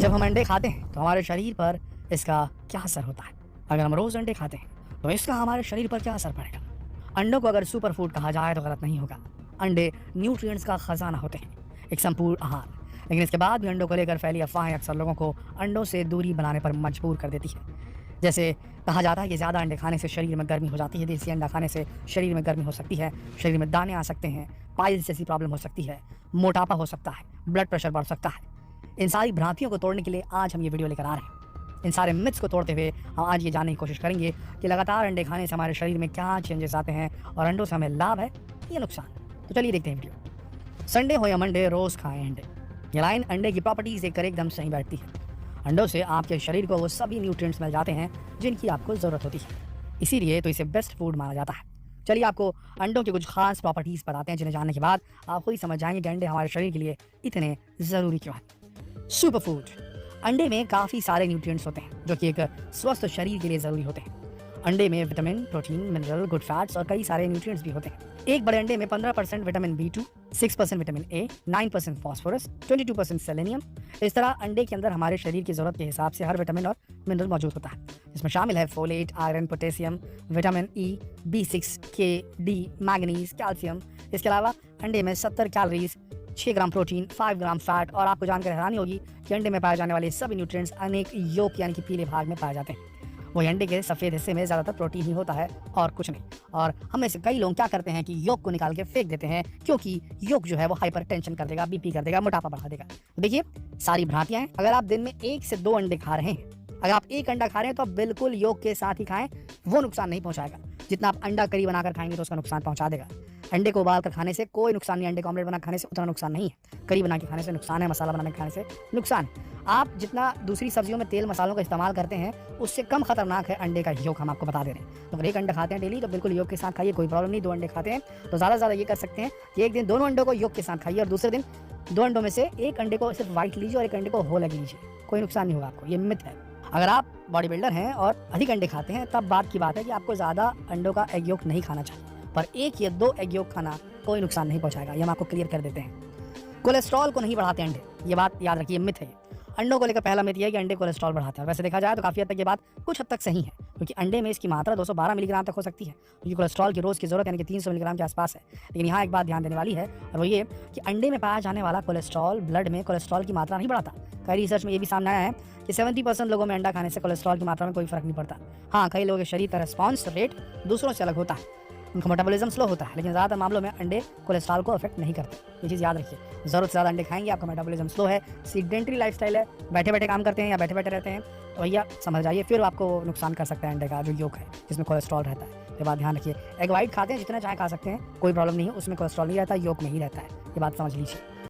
जब हम अंडे खाते हैं तो हमारे शरीर पर इसका क्या असर होता है? अगर हम रोज़ अंडे खाते हैं तो इसका हमारे शरीर पर क्या असर पड़ेगा? अंडों को अगर सुपर फूड कहा जाए तो गलत नहीं होगा। अंडे न्यूट्रिएंट्स का खजाना होते हैं, एक संपूर्ण आहार। लेकिन इसके बाद भी अंडों को लेकर फैली अफवाहें अक्सर लोगों को अंडों से दूरी बनाने पर मजबूर कर देती है। जैसे कहा जाता है कि ज़्यादा अंडे खाने से शरीर में गर्मी हो जाती है, देसी अंडा खाने से शरीर में गर्मी हो सकती है, शरीर में दाने आ सकते हैं, पाइल्स जैसी प्रॉब्लम हो सकती है, मोटापा हो सकता है, ब्लड प्रेशर बढ़ सकता है। इन सारी भ्रांतियों को तोड़ने के लिए आज हम ये वीडियो लेकर आ रहे हैं। इन सारे मिथ्स को तोड़ते हुए हम आज ये जानने की कोशिश करेंगे कि लगातार अंडे खाने से हमारे शरीर में क्या चेंजेस आते हैं और अंडों से हमें लाभ है या नुकसान। तो चलिए देखते हैं वीडियो। संडे हो या मंडे, रोज़ खाएं अंडे। ये लाइन अंडे की प्रॉपर्टीज देखकर एकदम सही बैठती है। अंडों से आपके शरीर को वो सभी न्यूट्रिएंट्स मिल जाते हैं जिनकी आपको ज़रूरत होती है, इसीलिए तो इसे बेस्ट फूड माना जाता है। चलिए आपको अंडों की कुछ खास प्रॉपर्टीज़ बताते हैं जिन्हें जानने के बाद आप खुद ही समझ जाएंगे कि अंडे हमारे शरीर के लिए इतने ज़रूरी क्यों हैं। Super food. अंडे में काफ़ी सारे न्यूट्रिएंट्स होते हैं जो कि एक स्वस्थ शरीर के लिए ज़रूरी होते हैं। अंडे में vitamin, protein, mineral, good fats और कई सारे न्यूट्रिएंट्स भी होते हैं। एक बड़े अंडे में 15% vitamin B2, 6% vitamin A, 9% phosphorus, 22% selenium. इस तरह अंडे के अंदर हमारे शरीर की ज़रूरत के हिसाब से हर विटामिन और मिनरल मौजूद होता है, जिसमें शामिल है folate, iron, potassium, vitamin E, B6, K, D, manganese, calcium. इसके अलावा अंडे में 70 कैलोरीज, 6 ग्राम प्रोटीन, 5 ग्राम फैट और आपको जानकर हैरानी होगी कि अंडे में पाए जाने वाले सभी न्यूट्रिएंट्स अनेक योक यानी कि पीले भाग में पाए जाते हैं। वही अंडे के सफ़ेद हिस्से में ज़्यादातर प्रोटीन ही होता है और कुछ नहीं। और हम में से कई लोग क्या करते हैं कि योक को निकाल के फेंक देते हैं, क्योंकि योक जो है वो हाइपरटेंशन कर देगा, बीपी कर देगा, मोटापा बढ़ा देगा। तो देखिए सारी भ्रांतियां हैं। अगर आप दिन में 1 से 2 अंडे खा रहे हैं, अगर आप 1 अंडा खा रहे हैं तो आप बिल्कुल योक के साथ ही खाएं, वो नुकसान नहीं पहुंचाएगा। जितना आप अंडा करी बनाकर खाएंगे तो उसका नुकसान पहुंचा देगा। अंडे को उबाल कर खाने से कोई नुकसान नहीं, अंडे को ऑमलेट बना खाने से उतना नुकसान नहीं है। करी बना के खाने से नुकसान है, मसाला बना के खाने से नुकसान है। आप जितना दूसरी सब्जियों में तेल मसालों का इस्तेमाल करते हैं उससे कम खतरनाक है अंडे का योग, हम आपको बता दे रहे हैं। तो अगर 1 अंडा खाते हैं डेली तो बिल्कुल योग के साथ खाइए, कोई प्रॉब्लम नहीं। 2 अंडे खाते हैं तो ज़्यादा से ज़्यादा ये कर सकते हैं कि एक दिन दोनों अंडों को योग के साथ खाइए और दूसरे दिन 2 अंडों में से 1 अंडे को सिर्फ वाइट लीजिए और 1 अंडे को होल एग लीजिए, कोई नुकसान नहीं होगा आपको। ये मिथ है। अगर आप बॉडी बिल्डर हैं और अधिक अंडे खाते हैं तब बात की बात है कि आपको ज़्यादा अंडों का एग योग नहीं खाना चाहिए, पर 1 या 2 एग योग खाना कोई नुकसान नहीं पहुंचाएगा। ये हम आपको क्लियर कर देते हैं। कोलेस्ट्रॉल को नहीं बढ़ाते अंडे, ये बात याद रखिए, मिथ है। अंडों को लेकर पहला मिथ ये है कि अंडे कोलेस्ट्रॉल बढ़ाते हैं। वैसे देखा जाए तो काफ़ी हद तक ये बात कुछ हद तक सही है, क्योंकि अंडे में इसकी मात्रा 212 मिलीग्राम तक हो सकती है, क्योंकि कोलेस्ट्रॉल की रोज़ की ज़रूरत यानी कि 300 मिलीग्राम के आसपास है। लेकिन यहाँ एक बात ध्यान देने वाली है और वो ये कि अंडे में पाया जाने वाला कोलेस्ट्रॉल ब्लड में कोलेस्ट्रॉल की मात्रा नहीं बढ़ाता। कई रिसर्च में ये भी सामने आया है कि 70% लोगों में अंडा खाने से कोलेस्ट्रॉल की मात्रा में कोई फर्क नहीं पड़ता। हाँ, कई लोगों के शरीर का रिस्पॉन्स रेट दूसरों से अलग होता है, उनका मेटाबॉलिज्म स्लो होता है, लेकिन ज़्यादातर मामलों में अंडे कोलेस्ट्रॉल को अफेक्ट नहीं करते। ये चीज़ याद रखिए। ज़रूरत से ज़्यादा अंडे खाएंगे, आपका मेटाबॉलिज्म स्लो है, सीडेंटरी लाइफस्टाइल है, बैठे बैठे काम करते हैं या बैठे बैठे रहते हैं, तो भैया समझ जाइए फिर आपको नुकसान कर सकता है अंडे का जो योग है जिसमें कोलेस्ट्रॉल रहता है। ये बात ध्यान रखिए। एग वाइट खाते हैं जितना चाहे खा सकते हैं, कोई प्रॉब्लम नहीं है, उसमें कोलेस्ट्रॉल नहीं रहता, योग में ही रहता है। ये बात समझ लीजिए।